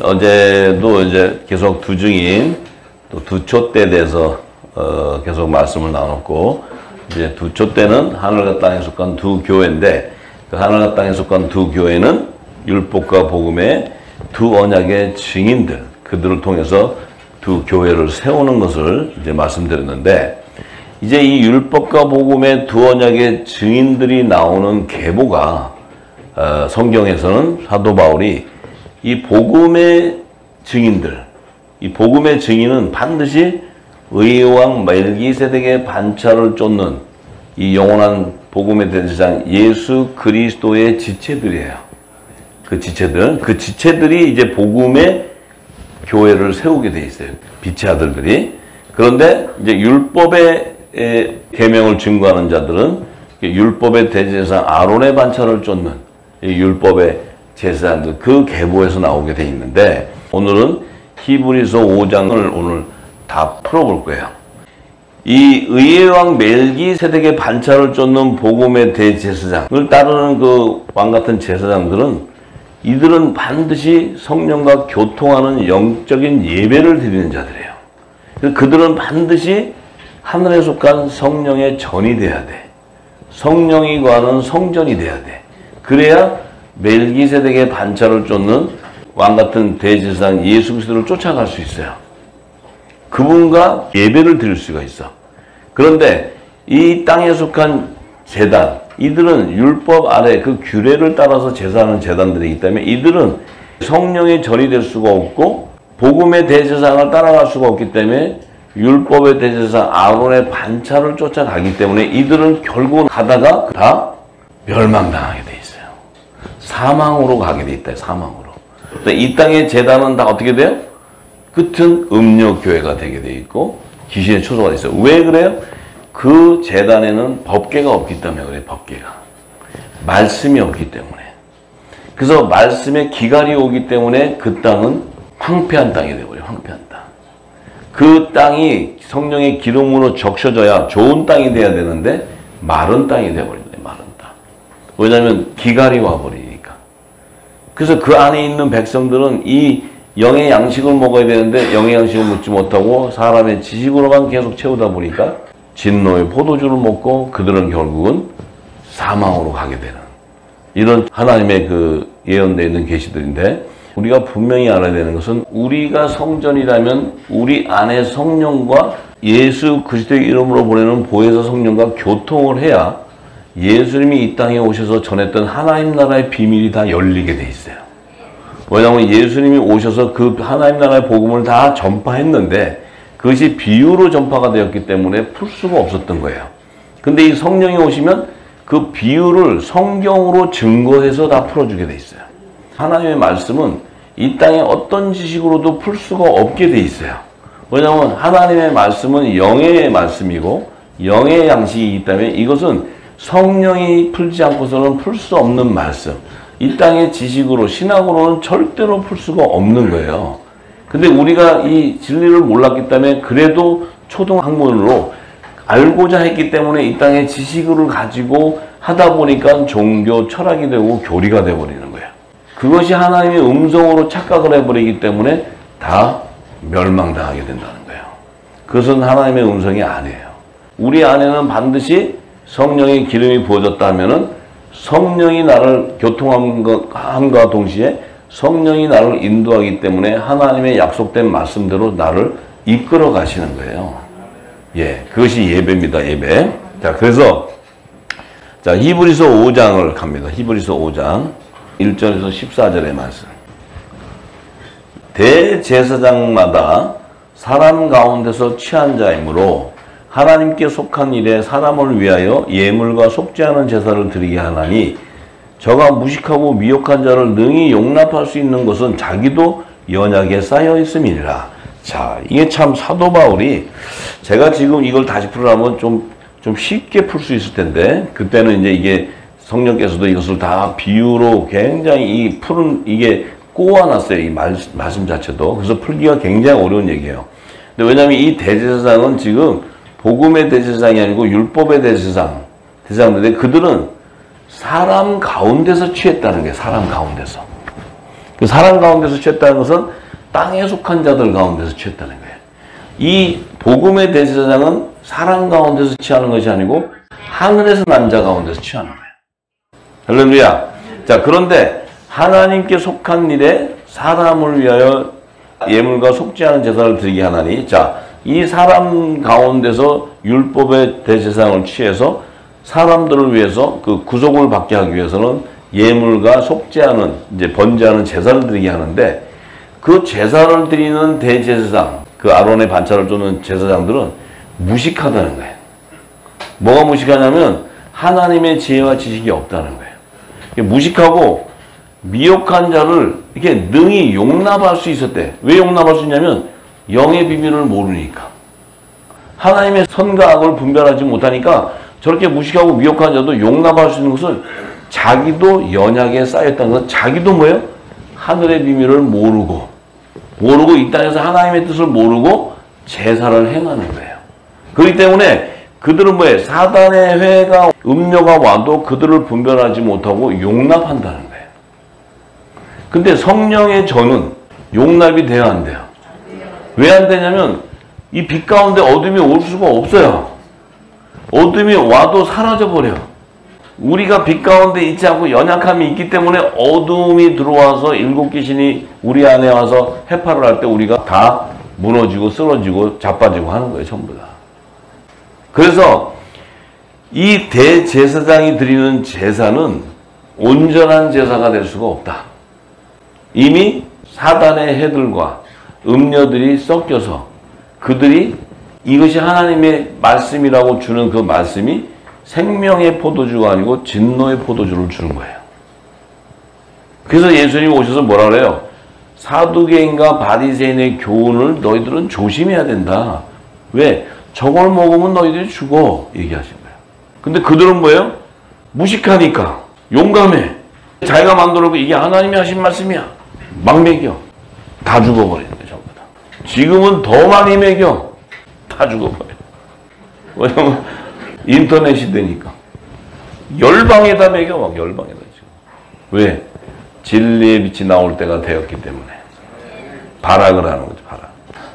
어제도 이제 계속 두 증인 또 두 촛대에 대해서 계속 말씀을 나눴고, 이제 두 촛대는 하늘과 땅에 속한 두 교회인데, 그 하늘과 땅에 속한 두 교회는 율법과 복음의 두 언약의 증인들, 그들을 통해서 두 교회를 세우는 것을 이제 말씀드렸는데, 이제 이 율법과 복음의 두 언약의 증인들이 나오는 계보가 성경에서는 사도 바울이 이 복음의 증인들, 이 복음의 증인은 반드시 의왕 멜기세덱의 반차를 쫓는 이 영원한 복음의 대제사장 예수 그리스도의 지체들이에요. 그 지체들이 이제 복음의 교회를 세우게 돼 있어요. 빛의 아들들이. 그런데 이제 율법의 계명을 증거하는 자들은 율법의 대제사장 아론의 반차를 쫓는 이 율법의 제사장들, 그 계보에서 나오게 돼 있는데, 오늘은 히브리서 5장을 오늘 다 풀어볼 거예요. 이 의의 왕 멜기세덱의 반차를 쫓는 복음의 대제사장을 따르는 그 왕 같은 제사장들은, 이들은 반드시 성령과 교통하는 영적인 예배를 드리는 자들이에요. 그들은 반드시 하늘에 속한 성령의 전이 돼야 돼. 성령이 거하는 성전이 돼야 돼. 그래야 멜기세덱의 반차를 쫓는 왕 같은 대제사장 예수 그리스도를 쫓아갈 수 있어요. 그분과 예배를 드릴 수가 있어. 그런데 이 땅에 속한 제단, 이들은 율법 아래 그 규례를 따라서 제사하는 제단들이기 때문에 이들은 성령의 전이 될 수가 없고 복음의 대제사장을 따라갈 수가 없기 때문에 율법의 대제사장 아론의 반차를 쫓아가기 때문에 이들은 결국 가다가 다 멸망당하게 돼 있어요. 사망으로 가게 돼 있다. 사망으로. 이 땅의 제단은 다 어떻게 돼요? 끝은 음료교회가 되게 돼 있고 귀신의 초소가 있어요. 왜 그래요? 그 제단에는 법궤가 없기 때문에 그래요. 법궤가. 말씀이 없기 때문에. 그래서 말씀의 기갈이 오기 때문에 그 땅은 황폐한 땅이 되어버려요. 황폐한 땅. 그 땅이 성령의 기름으로 적셔져야 좋은 땅이 돼야 되는데 마른 땅이 되어버린다. 마른 땅. 왜냐하면 기갈이 와버리니까. 그래서 그 안에 있는 백성들은 이 영의 양식을 먹어야 되는데 영의 양식을 먹지 못하고 사람의 지식으로만 계속 채우다 보니까 진노의 포도주를 먹고 그들은 결국은 사망으로 가게 되는 이런 하나님의 그 예언되어 있는 계시들인데, 우리가 분명히 알아야 되는 것은 우리가 성전이라면 우리 안에 성령과 예수 그리스도의 이름으로 보내는 보혜사 성령과 교통을 해야 예수님이 이 땅에 오셔서 전했던 하나님 나라의 비밀이 다 열리게 돼 있어요. 왜냐하면 예수님이 오셔서 그 하나님 나라의 복음을 다 전파했는데 그것이 비유로 전파가 되었기 때문에 풀 수가 없었던 거예요. 근데 이 성령이 오시면 그 비유를 성경으로 증거해서 다 풀어주게 돼 있어요. 하나님의 말씀은 이 땅에 어떤 지식으로도 풀 수가 없게 돼 있어요. 왜냐하면 하나님의 말씀은 영의 말씀이고 영의 양식이기 때문에 이것은 성령이 풀지 않고서는 풀 수 없는 말씀. 이 땅의 지식으로, 신학으로는 절대로 풀 수가 없는 거예요. 근데 우리가 이 진리를 몰랐기 때문에 그래도 초등학문으로 알고자 했기 때문에 이 땅의 지식을 가지고 하다 보니까 종교 철학이 되고 교리가 되어버리는 거예요. 그것이 하나님의 음성으로 착각을 해버리기 때문에 다 멸망당하게 된다는 거예요. 그것은 하나님의 음성이 아니에요. 우리 안에는 반드시 성령의 기름이 부어졌다 하면은 성령이 나를 교통함과 동시에 성령이 나를 인도하기 때문에 하나님의 약속된 말씀대로 나를 이끌어 가시는 거예요. 예, 그것이 예배입니다. 예배. 자, 그래서 자, 히브리서 5장을 갑니다. 히브리서 5장 1절에서 14절의 말씀. 대제사장마다 사람 가운데서 취한 자이므로 하나님께 속한 일에 사람을 위하여 예물과 속지 않은 제사를 드리게 하나니 저가 무식하고 미혹한 자를 능히 용납할 수 있는 것은 자기도 연약에 쌓여 있음이니라. 자, 이게 참 사도 바울이, 제가 지금 이걸 다시 풀으라면 좀 쉽게 풀 수 있을 텐데, 그때는 이제 이게 성령께서도 이것을 다 비유로 굉장히 이게 꼬아놨어요. 이 말씀 자체도. 그래서 풀기가 굉장히 어려운 얘기예요. 근데 왜냐하면 이 대제사장은 지금 복음의 대제사장이 아니고 율법의 대제사장인데 그들은 사람 가운데서 취했다는 게 사람 가운데서. 그 사람 가운데서 취했다는 것은 땅에 속한 자들 가운데서 취했다는 거예요. 이 복음의 대제사장은 사람 가운데서 취하는 것이 아니고 하늘에서 난 자 가운데서 취하는 거예요. 할렐루야. 자, 그런데 하나님께 속한 일에 사람을 위하여 예물과 속지 않은 제사를 드리게 하나니, 자, 이 사람 가운데서 율법의 대제사장을 취해서 사람들을 위해서 그 구속을 받게 하기 위해서는 예물과 속지 않은, 이제 번제하는 제사를 드리게 하는데, 그 제사를 드리는 대제사장, 그 아론의 반차를 쫓는 제사장들은 무식하다는 거예요. 뭐가 무식하냐면 하나님의 지혜와 지식이 없다는 거예요. 무식하고 미혹한 자를 이렇게 능히 용납할 수 있었대. 왜 용납할 수 있냐면 영의 비밀을 모르니까. 하나님의 선과 악을 분별하지 못하니까 저렇게 무식하고 미혹한 자도 용납할 수 있는 것은 자기도 연약에 쌓였다는 것. 자기도 뭐예요? 하늘의 비밀을 모르고 이 땅에서 하나님의 뜻을 모르고 제사를 행하는 거예요. 그렇기 때문에 그들은 뭐예요? 사단의 회가 음료가 와도 그들을 분별하지 못하고 용납한다는 거예요. 근데 성령의 전은 용납이 돼야 안 돼요. 왜 안 되냐면 이 빛 가운데 어둠이 올 수가 없어요. 어둠이 와도 사라져버려. 우리가 빛 가운데 있지 않고 연약함이 있기 때문에 어둠이 들어와서 일곱 귀신이 우리 안에 와서 해파를 할 때 우리가 다 무너지고 쓰러지고 자빠지고 하는 거예요. 전부 다. 그래서 이 대제사장이 드리는 제사는 온전한 제사가 될 수가 없다. 이미 사단의 해들과 음녀들이 섞여서 그들이 이것이 하나님의 말씀이라고 주는 그 말씀이 생명의 포도주가 아니고 진노의 포도주를 주는 거예요. 그래서 예수님이 오셔서 뭐라 그래요? 사두개인과 바리새인의 교훈을 너희들은 조심해야 된다. 왜? 저걸 먹으면 너희들이 죽어. 얘기하신 거예요. 근데 그들은 뭐예요? 무식하니까. 용감해. 자기가 만들어놓고 이게 하나님이 하신 말씀이야. 막 먹여. 다 죽어버리는 거예요. 전부 다. 지금은 더 많이 먹여. 다 죽어버려. 왜냐면 인터넷 시대니까. 열방에다 먹여. 막 열방에다 지금. 왜? 진리의 빛이 나올 때가 되었기 때문에. 발악을 하는 거죠. 발악.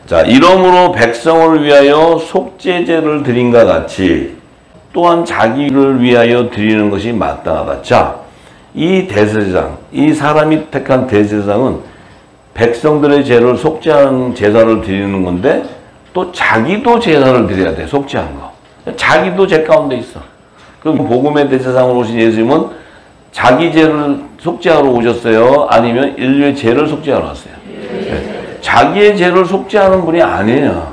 자, 이러므로 백성을 위하여 속죄제를 드린과 같이 또한 자기를 위하여 드리는 것이 마땅하다. 자, 이 대제사장, 이 사람이 택한 대제사장은 백성들의 죄를 속죄하는 제사를 드리는 건데 또 자기도 제사를 드려야 돼. 속죄하는 거. 자기도 죄 가운데 있어. 그럼 복음의 대제사장으로 오신 예수님은 자기 죄를 속죄하러 오셨어요? 아니면 인류의 죄를 속죄하러 왔어요? 자기의 죄를 속죄하는 분이 아니에요.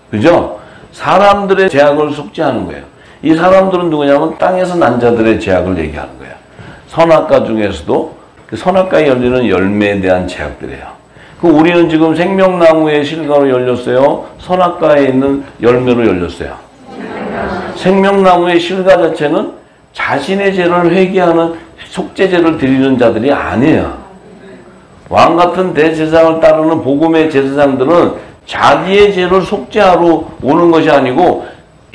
그죠? 사람들의 죄악을 속죄하는 거예요. 이 사람들은 누구냐면 땅에서 난 자들의 죄악을 얘기하는 거예요. 선악과 중에서도 그 선악과에 열리는 열매에 대한 죄악들이에요. 그 우리는 지금 생명나무의 실과로 열렸어요? 선악과에 있는 열매로 열렸어요? 생명나무의 실과 자체는 자신의 죄를 회개하는 속죄제를 드리는 자들이 아니에요. 왕같은 대제사장을 따르는 복음의 제사장들은 자기의 죄를 속죄하러 오는 것이 아니고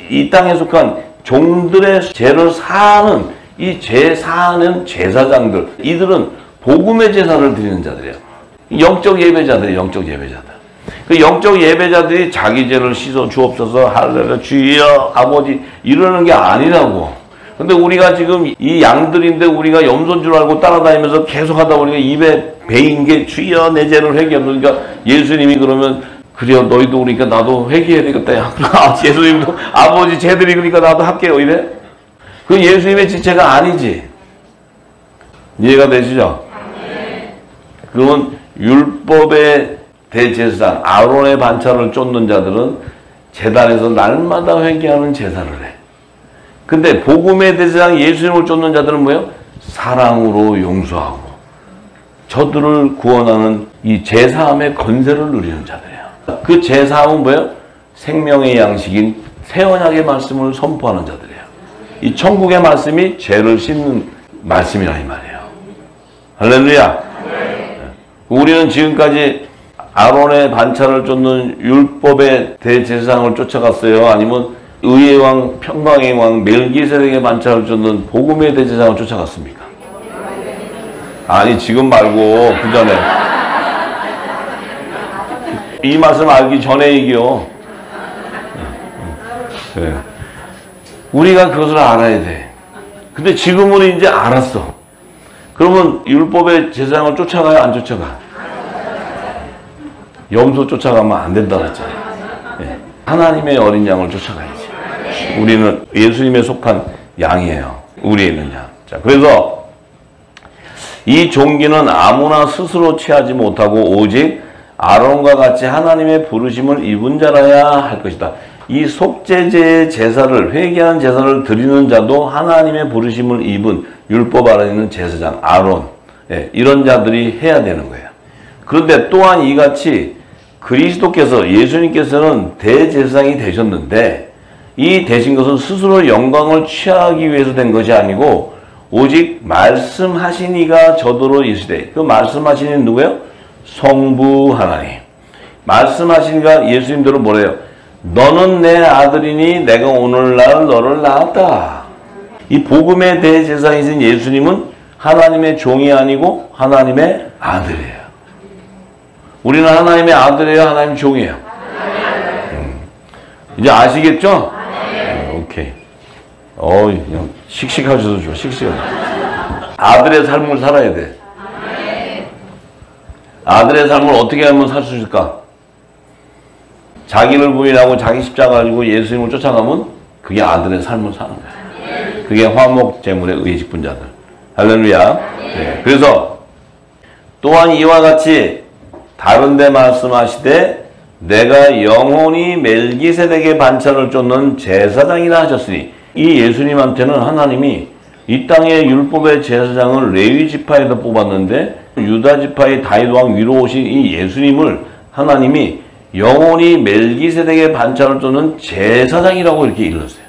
이 땅에 속한 종들의 죄를 사하는 이 죄 사하는 제사장들, 이들은 복음의 제사를 드리는 자들이에요. 영적 예배자들이에요. 영적 예배자들. 그 영적 예배자들이 자기 죄를 씻어 주옵소서, 할렐루야, 주여, 아버지 이러는 게 아니라고. 근데 우리가 지금 이 양들인데 우리가 염소인 줄 알고 따라다니면서 계속 하다 보니까 입에 배인 게 주여 내 죄를 회개하면, 그러니까 예수님이 그러면 그래요 너희도 그러니까 나도 회개해야 되겠다. 예수님도 아버지 죄들이 그러니까 나도 할게요 이래? 그 예수님의 지체가 아니지. 이해가 되시죠? 그러면 율법의 대제사장 아론의 반차를 쫓는 자들은 제단에서 날마다 회개하는 제사를 해. 근데 복음의 대제사장 예수님을 쫓는 자들은 뭐예요? 사랑으로 용서하고 저들을 구원하는 이 제사함의 건세를 누리는 자들이에요. 그 제사함은 뭐예요? 생명의 양식인 새 언약의 말씀을 선포하는 자들이에요. 이 천국의 말씀이 죄를 씻는 말씀이라 이 말이에요. 할렐루야. 우리는 지금까지 아론의 반차를 쫓는 율법의 대제사장을 쫓아갔어요? 아니면 의의 왕, 평강의 왕, 멜기세덱의 반차를 쫓는 복음의 대제사장을 쫓아갔습니까? 아니 지금 말고 그 전에 이 말씀 알기 전에 얘기요. 네. 우리가 그것을 알아야 돼. 근데 지금은 이제 알았어. 그러면 율법의 제사장을 쫓아가요? 안 쫓아가? 염소 쫓아가면 안 된다 그랬잖아요. 네. 하나님의 어린 양을 쫓아가야지. 우리는 예수님에 속한 양이에요. 우리에 있는 양. 자, 그래서 이 종기는 아무나 스스로 취하지 못하고 오직 아론과 같이 하나님의 부르심을 입은 자라야 할 것이다. 이 속죄제의 제사를, 회개하는 제사를 드리는 자도 하나님의 부르심을 입은 율법 아래 있는 제사장 아론, 예, 이런 자들이 해야 되는 거예요. 그런데 또한 이같이 그리스도께서, 예수님께서는 대제사장이 되셨는데 이 되신 것은 스스로 영광을 취하기 위해서 된 것이 아니고 오직 말씀하신 이가 저도로 이르시되, 그 말씀하신 이는 누구예요? 성부 하나님. 말씀하신 이가 예수님대로 뭐래요? 너는 내 아들이니 내가 오늘날 너를 낳았다. 이 복음의 대제사장이신 예수님은 하나님의 종이 아니고 하나님의 아들이에요. 우리는 하나님의 아들이에요? 하나님의 종이에요? 이제 아시겠죠? 오케이. 그냥 씩씩하셔도 좋아. 씩씩하셔. 아들의 삶을 살아야 돼. 아들의 삶을 어떻게 하면 살 수 있을까? 자기를 부인하고 자기 십자가 가지고 예수님을 쫓아가면 그게 아들의 삶을 사는 거야. 그게 화목 제물의 의직분자들. 할렐루야. 네. 그래서 또한 이와 같이 다른 데 말씀하시되 내가 영원히 멜기세덱의 반차를 쫓는 제사장이라 하셨으니, 이 예수님한테는 하나님이 이 땅의 율법의 제사장을 레위 지파에서 뽑았는데 유다 지파의 다윗 왕 위로 오신 이 예수님을 하나님이 영원히 멜기세덱의 반차를 쫓는 제사장이라고 이렇게 일렀어요.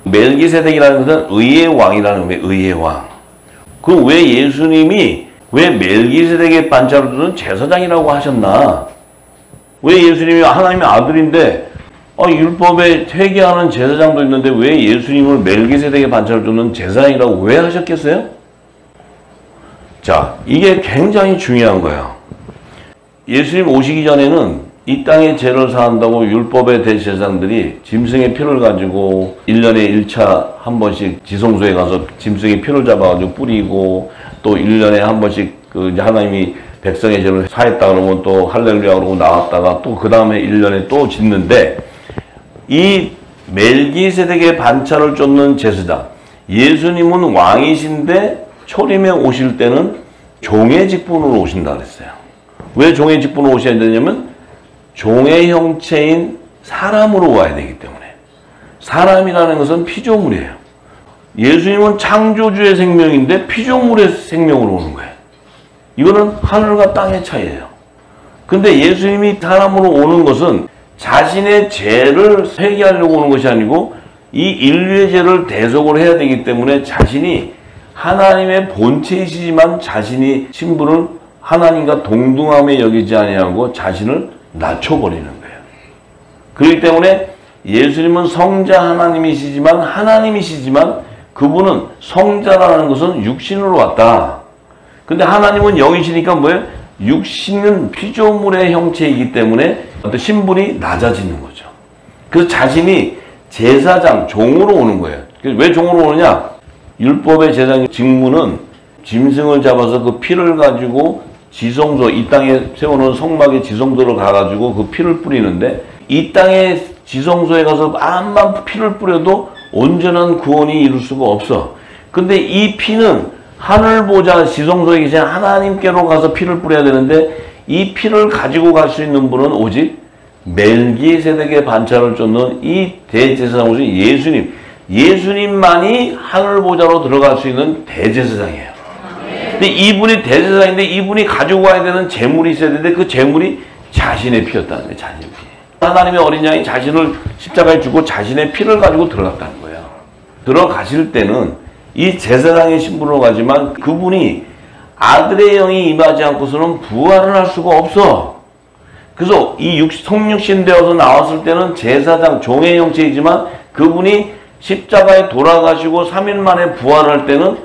멜기세덱이라는 것은 의의 왕이라는 의미예요. 의의 왕. 그럼 왜 예수님이 왜 멜기세덱의 반차를 쫓는 제사장이라고 하셨나? 왜 예수님이 하나님의 아들인데 율법에 회개하는 제사장도 있는데 왜 예수님을 멜기세덱의 반차를 쫓는 제사장이라고 왜 하셨겠어요? 자, 이게 굉장히 중요한 거예요. 예수님 오시기 전에는 이 땅의 죄를 사한다고 율법의 대제사장들이 짐승의 피를 가지고 1년에 1차 한 번씩 지성소에 가서 짐승의 피를 잡아가지고 뿌리고, 또 1년에 한 번씩 그 하나님이 백성의 죄를 사했다 그러면 또 할렐루야 그러고 나왔다가 또 그 다음에 1년에 또 짓는데, 이 멜기세덱의 반차를 쫓는 제사장, 예수님은 왕이신데 초림에 오실 때는 종의 직분으로 오신다 그랬어요. 왜 종의 직분으로 오셔야 되냐면 종의 형체인 사람으로 와야 되기 때문에. 사람이라는 것은 피조물이에요. 예수님은 창조주의 생명인데 피조물의 생명으로 오는 거예요. 이거는 하늘과 땅의 차이예요. 근데 예수님이 사람으로 오는 것은 자신의 죄를 회개하려고 오는 것이 아니고 이 인류의 죄를 대속을 해야 되기 때문에 자신이 하나님의 본체이시지만 자신이 신분을 하나님과 동등함에 여기지 아니하고 자신을 낮춰버리는 거예요. 그렇기 때문에 예수님은 성자 하나님이시지만 하나님이시지만 그분은 성자라는 것은 육신으로 왔다. 근데 하나님은 영이시니까 뭐예요? 육신은 피조물의 형체이기 때문에 어떤 신분이 낮아지는 거죠. 그래서 자신이 제사장, 종으로 오는 거예요. 왜 종으로 오느냐? 율법의 제사장 직무는 짐승을 잡아서 그 피를 가지고 지성소, 이 땅에 세워놓은 성막의 지성소로 가가지고 그 피를 뿌리는데, 이 땅의 지성소에 가서 암만 피를 뿌려도 온전한 구원이 이룰 수가 없어. 근데 이 피는 하늘 보좌 지성소에 계신 하나님께로 가서 피를 뿌려야 되는데, 이 피를 가지고 갈 수 있는 분은 오직 멜기세덱의 반차를 쫓는 이 대제사장으로서 예수님, 예수님만이 하늘 보좌로 들어갈 수 있는 대제사장이에요. 근데 이분이 대제사장인데 이분이 가지고 가야 되는 재물이 있어야 되는데 그 재물이 자신의 피였다는 거예요. 자신의 피. 하나님의 어린 양이 자신을 십자가에 주고 자신의 피를 가지고 들어갔다는 거예요. 들어가실 때는 이 제사장의 신분으로 가지만 그분이 아들의 영이 임하지 않고서는 부활을 할 수가 없어. 그래서 이 성육신 되어서 나왔을 때는 제사장, 종의 형체이지만 그분이 십자가에 돌아가시고 3일 만에 부활할 때는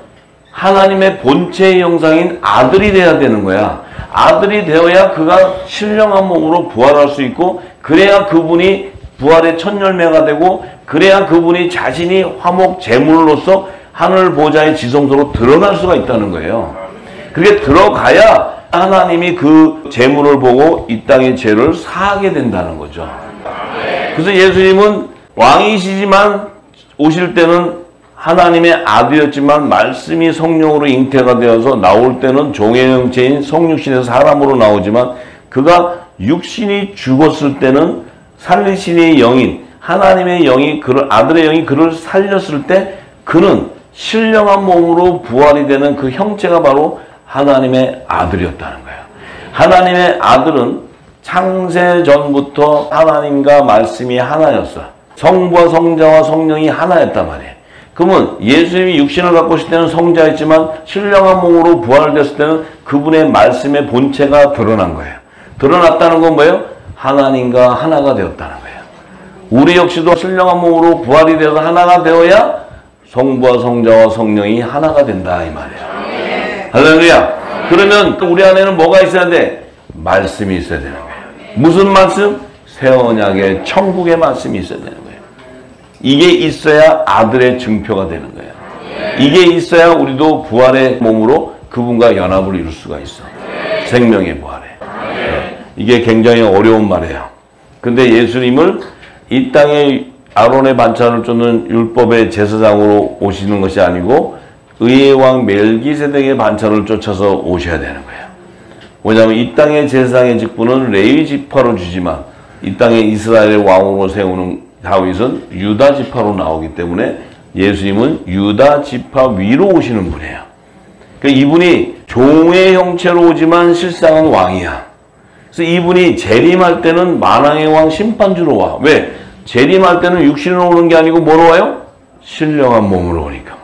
하나님의 본체의 형상인 아들이 돼야 되는 거야. 아들이 되어야 그가 신령한 몸으로 부활할 수 있고, 그래야 그분이 부활의 첫 열매가 되고, 그래야 그분이 자신이 화목 제물로서 하늘 보좌의 지성소로 드러날 수가 있다는 거예요. 그게 들어가야 하나님이 그 제물을 보고 이 땅의 죄를 사하게 된다는 거죠. 그래서 예수님은 왕이시지만 오실 때는 하나님의 아들이었지만 말씀이 성령으로 잉태가 되어서 나올 때는 종의 형체인 성육신에서 사람으로 나오지만, 그가 육신이 죽었을 때는 살리신의 영인 하나님의 영이 아들의 영이 그를 살렸을 때 그는 신령한 몸으로 부활이 되는 그 형체가 바로 하나님의 아들이었다는 거예요. 하나님의 아들은 창세 전부터 하나님과 말씀이 하나였어. 성부와 성자와 성령이 하나였단 말이에요. 그러면 예수님이 육신을 갖고 오실 때는 성자였지만 신령한 몸으로 부활됐을 때는 그분의 말씀의 본체가 드러난 거예요. 드러났다는 건 뭐예요? 하나님과 하나가 되었다는 거예요. 우리 역시도 신령한 몸으로 부활이 되어서 하나가 되어야 성부와 성자와 성령이 하나가 된다 이 말이에요. 할렐루야. 그러면 우리 안에는 뭐가 있어야 돼? 말씀이 있어야 되는 거예요. 무슨 말씀? 새 언약의 천국의 말씀이 있어야 되는 거예요. 이게 있어야 아들의 증표가 되는 거예요. 이게 있어야 우리도 부활의 몸으로 그분과 연합을 이룰 수가 있어. 생명의 부활에. 이게 굉장히 어려운 말이에요. 근데 예수님을 이 땅에 아론의 반찬을 쫓는 율법의 제사장으로 오시는 것이 아니고 의의 왕 멜기세덱의 반찬을 쫓아서 오셔야 되는 거예요. 왜냐하면 이 땅의 제사장의 직분은 레위 지파로 주지만 이 땅에 이스라엘의 왕으로 세우는 다윗은 유다 지파로 나오기 때문에 예수님은 유다 지파 위로 오시는 분이에요. 그러니까 이분이 종의 형체로 오지만 실상은 왕이야. 그래서 이분이 재림할 때는 만왕의 왕 심판주로 와. 왜? 재림할 때는 육신으로 오는 게 아니고 뭐로 와요? 신령한 몸으로 오니까.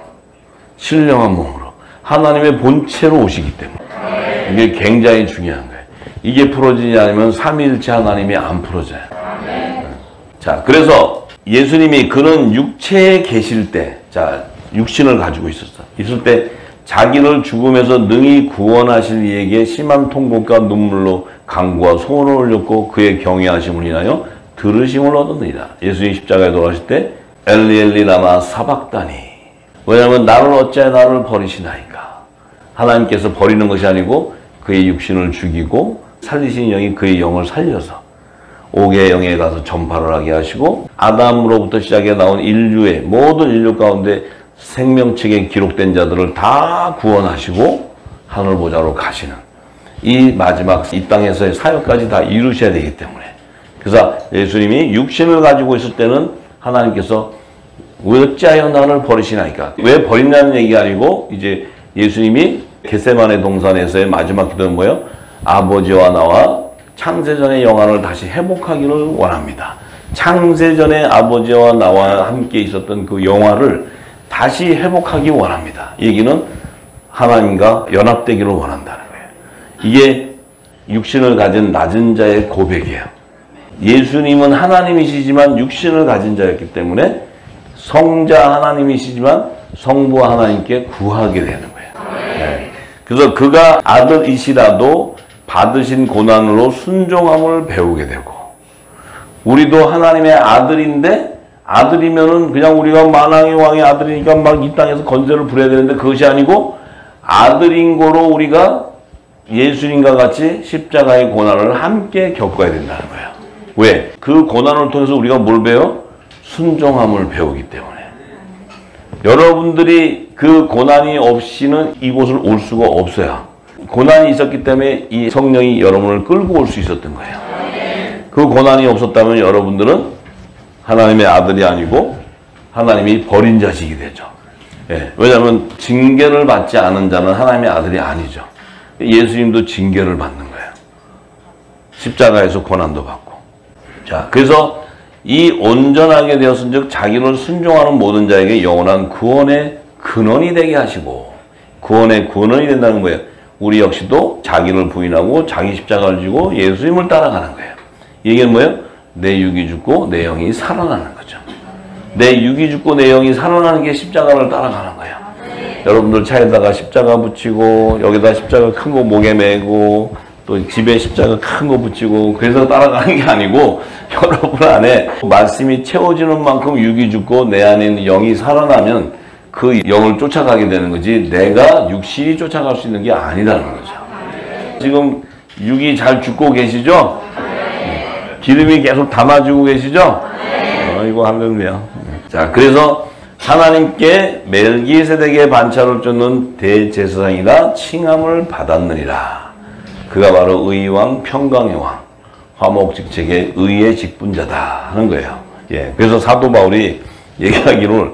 신령한 몸으로. 하나님의 본체로 오시기 때문에. 이게 굉장히 중요한 거예요. 이게 풀어지지 않으면 삼위일체 하나님이 안 풀어져요. 자, 그래서 예수님이 그는 육체에 계실 때, 자, 육신을 가지고 있을 때 자기를 죽음에서 능히 구원하실 이에게 심한 통곡과 눈물로 간구와 소원을 올렸고 그의 경외하심을 인하여 들으심을 얻었느니라. 예수님이 십자가에 돌아가실 때 엘리 엘리 라마 사박다니. 왜냐하면 나를 어찌하여 나를 버리시나이까. 하나님께서 버리는 것이 아니고 그의 육신을 죽이고 살리신 영이 그의 영을 살려서 옥의 영에 가서 전파를 하게 하시고 아담으로부터 시작해 나온 인류의 모든 인류 가운데 생명책에 기록된 자들을 다 구원하시고 하늘보좌로 가시는 이 마지막 이 땅에서의 사역까지 다 이루셔야 되기 때문에, 그래서 예수님이 육신을 가지고 있을 때는 하나님께서 어찌하여 나를 버리시나이까. 왜 버린다는 얘기가 아니고 이제 예수님이 겟세마네 동산에서의 마지막 기도는 뭐예요? 아버지와 나와 창세전의 영광을 다시 회복하기를 원합니다. 창세전에 아버지와 나와 함께 있었던 그 영화를 다시 회복하기 원합니다. 이 얘기는 하나님과 연합되기를 원한다는 거예요. 이게 육신을 가진 낮은 자의 고백이에요. 예수님은 하나님이시지만 육신을 가진 자였기 때문에 성자 하나님이시지만 성부와 하나님께 구하게 되는 거예요. 네. 그래서 그가 아들이시라도 받으신 고난으로 순종함을 배우게 되고, 우리도 하나님의 아들인데 아들이면은 그냥 우리가 만왕의 왕의 아들이니까 막 이 땅에서 건세를 부려야 되는데 그것이 아니고 아들인 거로 우리가 예수님과 같이 십자가의 고난을 함께 겪어야 된다는 거예요. 왜? 그 고난을 통해서 우리가 뭘 배워? 순종함을 배우기 때문에. 여러분들이 그 고난이 없이는 이곳을 올 수가 없어요. 고난이 있었기 때문에 이 성령이 여러분을 끌고 올 수 있었던 거예요. 그 고난이 없었다면 여러분들은 하나님의 아들이 아니고 하나님이 버린 자식이 되죠. 예, 왜냐하면 징계를 받지 않은 자는 하나님의 아들이 아니죠. 예수님도 징계를 받는 거예요. 십자가에서 고난도 받고. 자, 그래서 이 온전하게 되었은즉 자기를 순종하는 모든 자에게 영원한 구원의 근원이 되게 하시고, 구원의 근원이 된다는 거예요. 우리 역시도 자기를 부인하고 자기 십자가를 지고 예수님을 따라가는 거예요. 이게 뭐예요? 내 육이 죽고 내 영이 살아나는 거죠. 내 육이 죽고 내 영이 살아나는 게 십자가를 따라가는 거예요. 여러분들 차에다가 십자가 붙이고 여기다 십자가 큰 거 목에 메고 또 집에 십자가 큰 거 붙이고 그래서 따라가는 게 아니고 여러분 안에 말씀이 채워지는 만큼 육이 죽고 내 안에 있는 영이 살아나면 그 영을 쫓아가게 되는 거지 내가 육신이 쫓아갈 수 있는 게 아니라는 거죠. 지금 육이 잘 죽고 계시죠? 기름이 계속 담아주고 계시죠? 이거 할렐루야. 자, 그래서 하나님께 멜기세덱의 반차를 쫓는 대제사장이라 칭함을 받았느니라. 그가 바로 의왕 평강의 왕 화목직책의 의의 직분자다 하는 거예요. 예, 그래서 사도 바울이 얘기하기를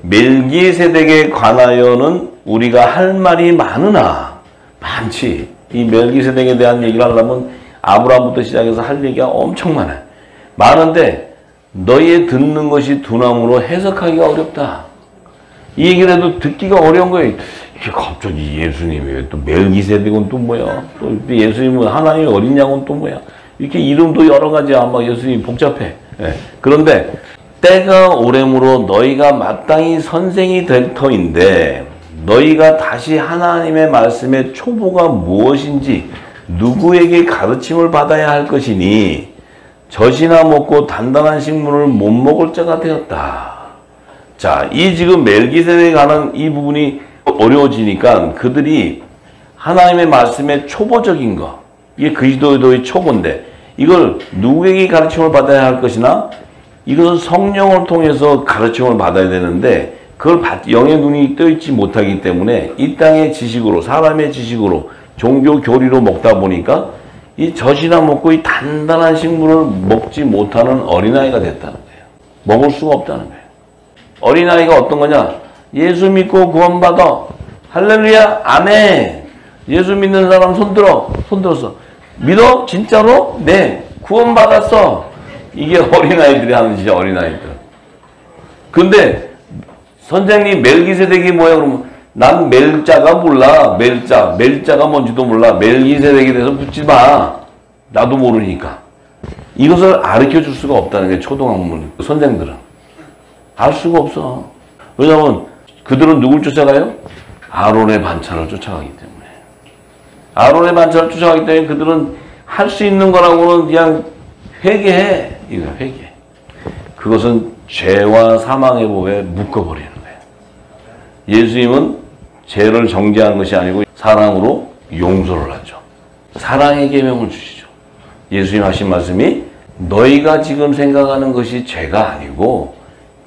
멜기세덱에 관하여는 우리가 할 말이 많으나 많지. 이 멜기세덱에 대한 얘기를 하려면 아브라함부터 시작해서 할 얘기가 엄청 많아요. 많은데 너희의 듣는 것이 두나무로 해석하기가 어렵다. 이 얘기를 해도 듣기가 어려운 거예요. 이게 갑자기 예수님이 또 멜기세덱은 또 뭐야? 또 예수님은 하나님의 어린 양은 또 뭐야? 이렇게 이름도 여러 가지야. 막 예수님이 복잡해. 예. 그런데 때가 오래므로 너희가 마땅히 선생이 될 터인데 너희가 다시 하나님의 말씀의 초보가 무엇인지 누구에게 가르침을 받아야 할 것이니 젖이나 먹고 단단한 식물을 못 먹을 자가 되었다. 자, 이 지금 멜기세덱에 관한 이 부분이 어려워지니까 그들이 하나님의 말씀의 초보적인 거, 이게 그리스도의 초보인데 이걸 누구에게 가르침을 받아야 할 것이나 이것은 성령을 통해서 가르침을 받아야 되는데 그걸 영의 눈이 떠있지 못하기 때문에 이 땅의 지식으로 사람의 지식으로 종교 교리로 먹다 보니까 이 젖이나 먹고 이 단단한 식물을 먹지 못하는 어린아이가 됐다는 거예요. 먹을 수가 없다는 거예요. 어린아이가 어떤 거냐? 예수 믿고 구원받아. 할렐루야. 아멘. 예수 믿는 사람 손들어. 손들었어. 믿어? 진짜로? 네. 구원받았어. 이게 어린아이들이 하는 짓이야. 어린아이들. 근데 선생님 멜기세덱이 뭐야? 그러면 난 멜자가 몰라. 멜자가 뭔지도 몰라. 멜기세덱에 대해서 묻지 마. 나도 모르니까. 이것을 가르쳐줄 수가 없다는 게 초등학문 선생들은. 알 수가 없어. 왜냐하면 그들은 누굴 쫓아가요? 아론의 반차를 쫓아가기 때문에. 아론의 반차를 쫓아가기 때문에 그들은 할 수 있는 거라고는 그냥 회개해. 이거 회개. 그것은 죄와 사망의 법에 묶어버리는 거예요. 예수님은 죄를 정죄하는 것이 아니고 사랑으로 용서를 하죠. 사랑의 계명을 주시죠. 예수님 하신 말씀이 너희가 지금 생각하는 것이 죄가 아니고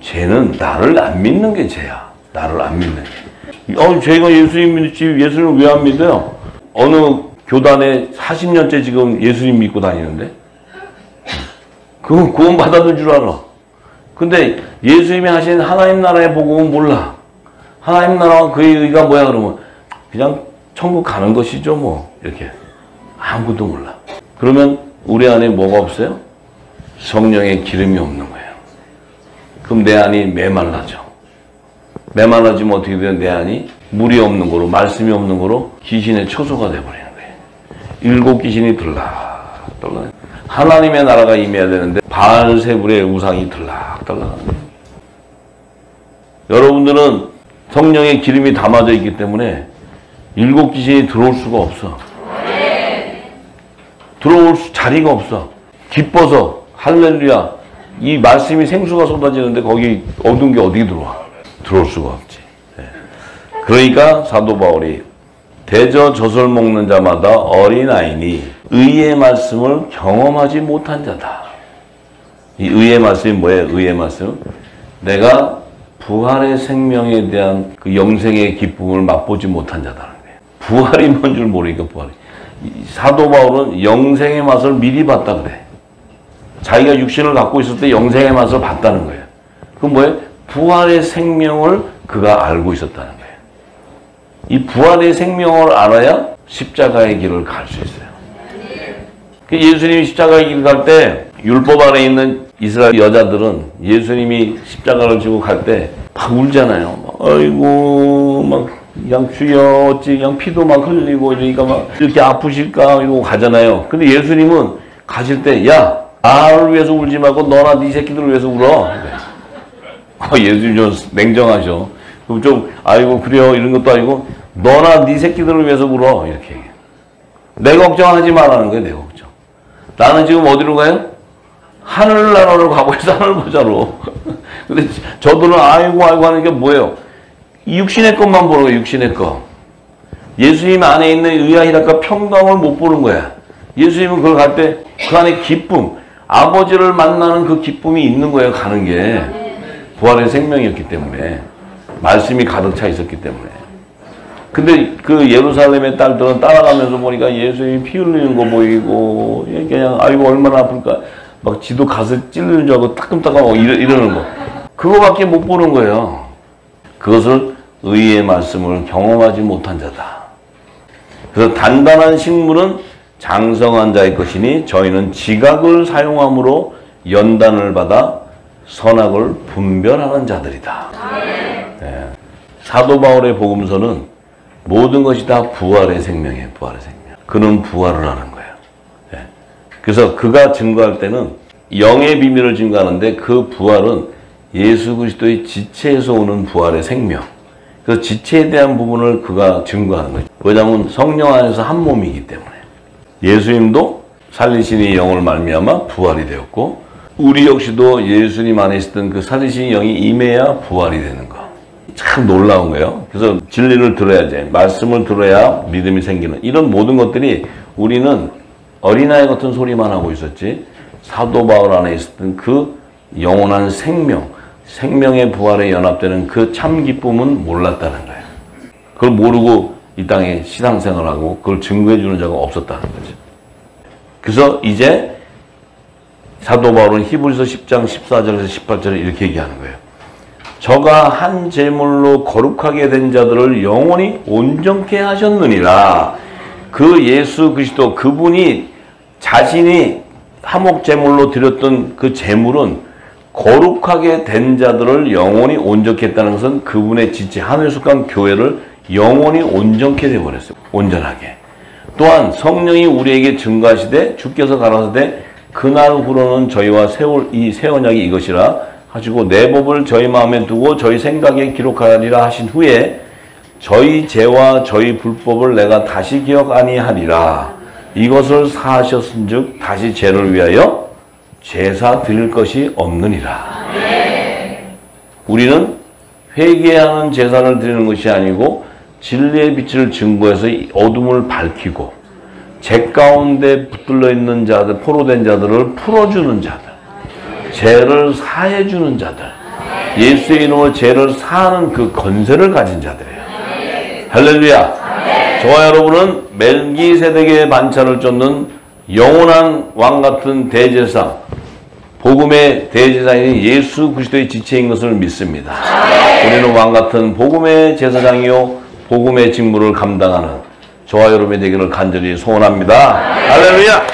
죄는 나를 안 믿는 게 죄야. 나를 안 믿는 게. 죄가 예수님 믿지 예수님을 왜 안 믿어요? 어느 교단에 40년째 지금 예수님 믿고 다니는데 그건 구원 받았는 줄 알아. 근데 예수님이 하신 하나님 나라의 복음은 몰라. 하나님 나라와 그의 의가 뭐야 그러면 그냥 천국 가는 것이죠 뭐 이렇게 아무것도 몰라. 그러면 우리 안에 뭐가 없어요? 성령의 기름이 없는 거예요. 그럼 내 안이 메말라져. 메말라지면 어떻게 돼요? 내 안이 물이 없는 거로 말씀이 없는 거로 귀신의 처소가 돼버리는 거예요. 7 귀신이 들락들락. 하나님의 나라가 임해야 되는데 바알세불의 우상이 들락들락하는 거예요. 여러분들은 성령의 기름이 담아져 있기 때문에 7 귀신이 들어올 수가 없어. 들어올 자리가 없어. 기뻐서 할렐루야. 이 말씀이 생수가 쏟아지는데 거기 어두운 게 어디 들어와? 들어올 수가 없지. 네. 그러니까 사도 바울이 대저 젖을 먹는 자마다 어린아이니 의의 말씀을 경험하지 못한 자다. 이 의의 말씀이 뭐예요? 의의 말씀은 내가 부활의 생명에 대한 그 영생의 기쁨을 맛보지 못한 자다는 거예요. 부활이 뭔 줄 모르니까 부활이. 사도 바울은 영생의 맛을 미리 봤다 그래. 자기가 육신을 갖고 있을 때 영생의 맛을 봤다는 거예요. 그럼 뭐예요? 부활의 생명을 그가 알고 있었다는 거예요. 이 부활의 생명을 알아야 십자가의 길을 갈 수 있어요. 예수님이 십자가의 길을 갈 때 율법 아래 있는 이스라엘 여자들은 예수님이 십자가를 지고 갈 때 막 울잖아요. 막, 아이고 막 그냥 주여 어찌 그냥 피도 막 흘리고 이러니까 막 이렇게 아프실까 이러고 가잖아요. 근데 예수님은 가실 때 야 나를 위해서 울지 말고 너나 네 새끼들을 위해서 울어. 예수님 좀 냉정하셔. 그럼 좀 아이고 그래요 이런 것도 아니고 너나 네 새끼들을 위해서 울어 이렇게 얘기해. 내 걱정하지 말라는 거예요. 내 걱정. 나는 지금 어디로 가요? 하늘나라로 가고 있어. 하늘보자로. 근데 저들은 아이고 하는 게 뭐예요? 육신의 것만 보는 거예요. 육신의 것. 예수님 안에 있는 의와 희락과 평강을 못 보는 거야. 예수님은 그걸 갈 때 그 안에 기쁨, 아버지를 만나는 그 기쁨이 있는 거예요. 가는 게. 부활의 생명이었기 때문에. 말씀이 가득 차 있었기 때문에. 근데 그 예루살렘의 딸들은 따라가면서 보니까 예수님이 피 흘리는 거 보이고 그냥 아이고 얼마나 아플까 막 지도 가서 찔리는 줄 알고 따끔따끔하고 이러는 거 그거밖에 못 보는 거예요. 그것을 의의 말씀을 경험하지 못한 자다. 그래서 단단한 식물은 장성한 자의 것이니 저희는 지각을 사용함으로 연단을 받아 선악을 분별하는 자들이다. 네. 사도 바울의 복음서는 모든 것이 다 부활의 생명이에요. 부활의 생명. 그는 부활을 하는 거예요. 네. 그래서 그가 증거할 때는 영의 비밀을 증거하는데 그 부활은 예수 그리스도의 지체에서 오는 부활의 생명. 그래서 지체에 대한 부분을 그가 증거하는 거죠. 왜냐하면 성령 안에서 한 몸이기 때문에. 예수님도 살리신 영을 말미암아 부활이 되었고 우리 역시도 예수님 안에 있었던 그 살리신 영이 임해야 부활이 되는 거. 참 놀라운 거예요. 그래서 진리를 들어야지. 말씀을 들어야 믿음이 생기는. 이런 모든 것들이 우리는 어린아이 같은 소리만 하고 있었지 사도 바울 안에 있었던 그 영원한 생명, 생명의 부활에 연합되는 그 참 기쁨은 몰랐다는 거예요. 그걸 모르고 이 땅에 신앙생활하고 그걸 증거해 주는 자가 없었다는 거죠. 그래서 이제 사도 바울은 히브리서 10장 14절에서 18절에 이렇게 얘기하는 거예요. 저가 한 제물로 거룩하게 된 자들을 영원히 온전케 하셨느니라. 그 예수 그리스도 그분이 자신이 화목 제물로 드렸던 그 제물은 거룩하게 된 자들을 영원히 온전케 했다는 것은 그분의 지체 하늘에 속한 교회를 영원히 온전케 되어버렸어요. 온전하게. 또한 성령이 우리에게 증거하시되 주께서 가라사대 그날 후로는 저희와 세울 이 새 언약이 이것이라 하시고 내 법을 저희 마음에 두고 저희 생각에 기록하리라 하신 후에 저희 죄와 저희 불법을 내가 다시 기억 아니하리라. 이것을 사하셨은즉 다시 죄를 위하여 제사 드릴 것이 없느니라. 우리는 회개하는 제사를 드리는 것이 아니고 진리의 빛을 증거해서 어둠을 밝히고 죄 가운데 붙들려 있는 자들, 포로된 자들을 풀어주는 자들, 죄를 사해주는 자들, 예수의 이름으로 죄를 사하는 그 권세를 가진 자들이에요. 할렐루야. 저와 여러분은 멜기세덱의 반차를 쫓는 영원한 왕같은 대제사장, 복음의 대제사장인 예수 그리스도의 지체인 것을 믿습니다. 우리는 왕같은 복음의 제사장이요 복음의 직무를 감당하는 저와 여러분이 되기를 간절히 소원합니다. 할렐루야.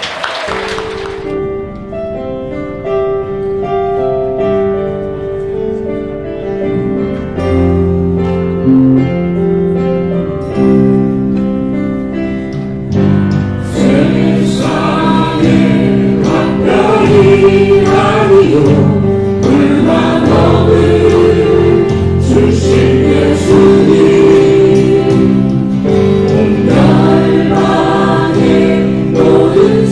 모든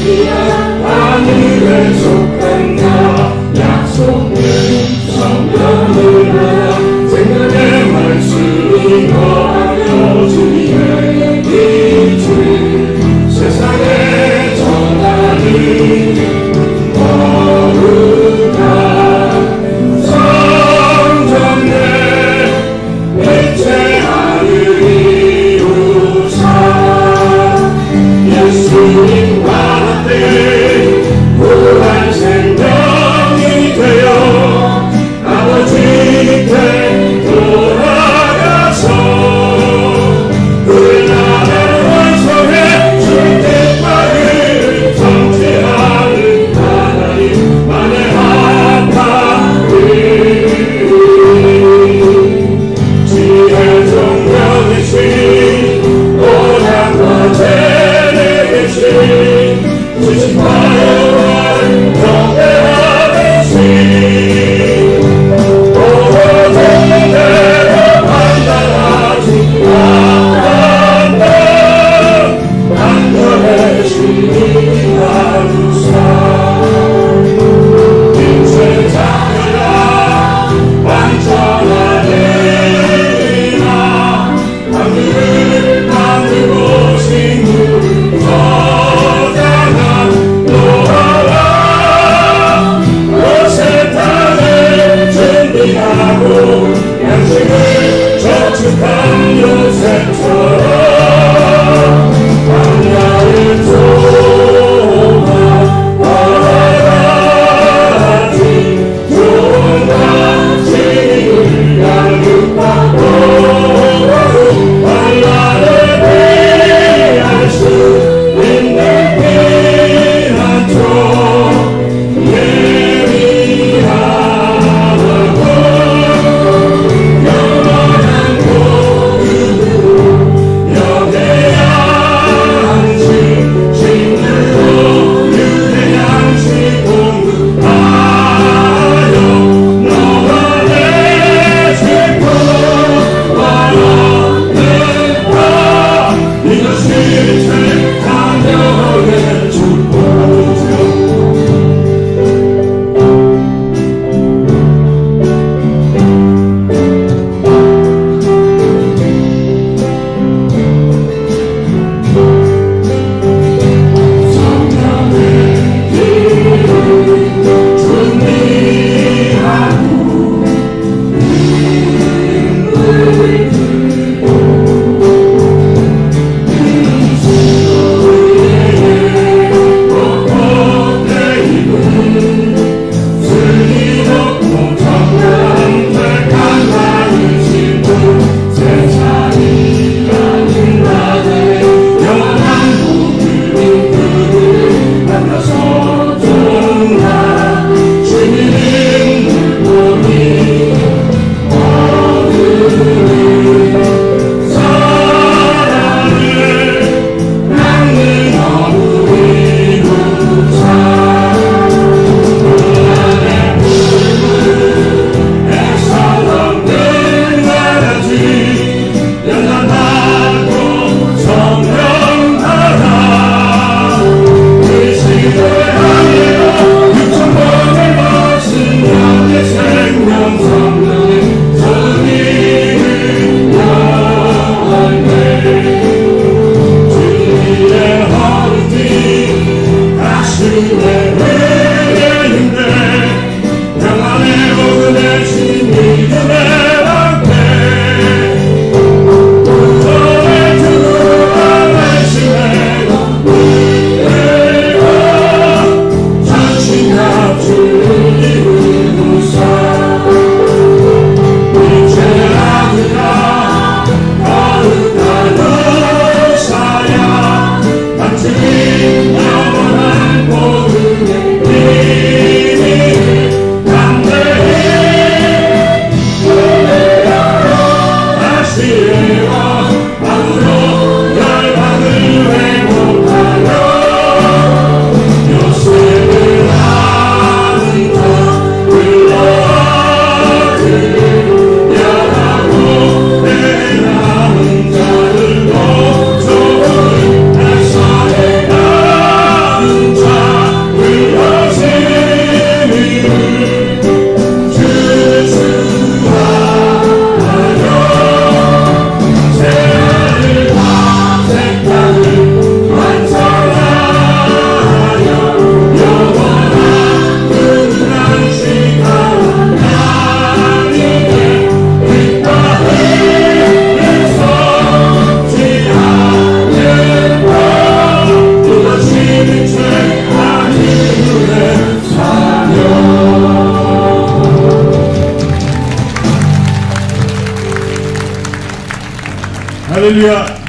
하늘에 속한 나 약속된 성령을 받아 생명의 말씀이 거하여 주님의 빛을 세상에 전하니 거룩한 성전에 빛의 하늘이 우사 예수님과 함께 부활 생명이 되어 아버지께 돌아가서 그 나라를 완성해 줄 때까지 성취하는 하나님만의 합하리 지혜 정령이신 오장과 재능이 계신 지식과 영원 경배하듯이 오정대로 판단하지 않는다 한결의 신이 나누사 빛의 자녀라 완전하리라 하늘을 만들고신 그 저장한 노아와 옷의 땅을 준비하고 양식을 저축한 요셉처럼 광야의 조화 바라지 좋은 가치를 양육하고 환난을 피할 수 있는 피난처 예리하고 영원한 고유로 영의 양식 식물로 유대 양식 공급하여 너와 내 슬픔과 너는 이것이 생명의 축복이죠. 성령의 길을 준비하고 힘을 할렐루야.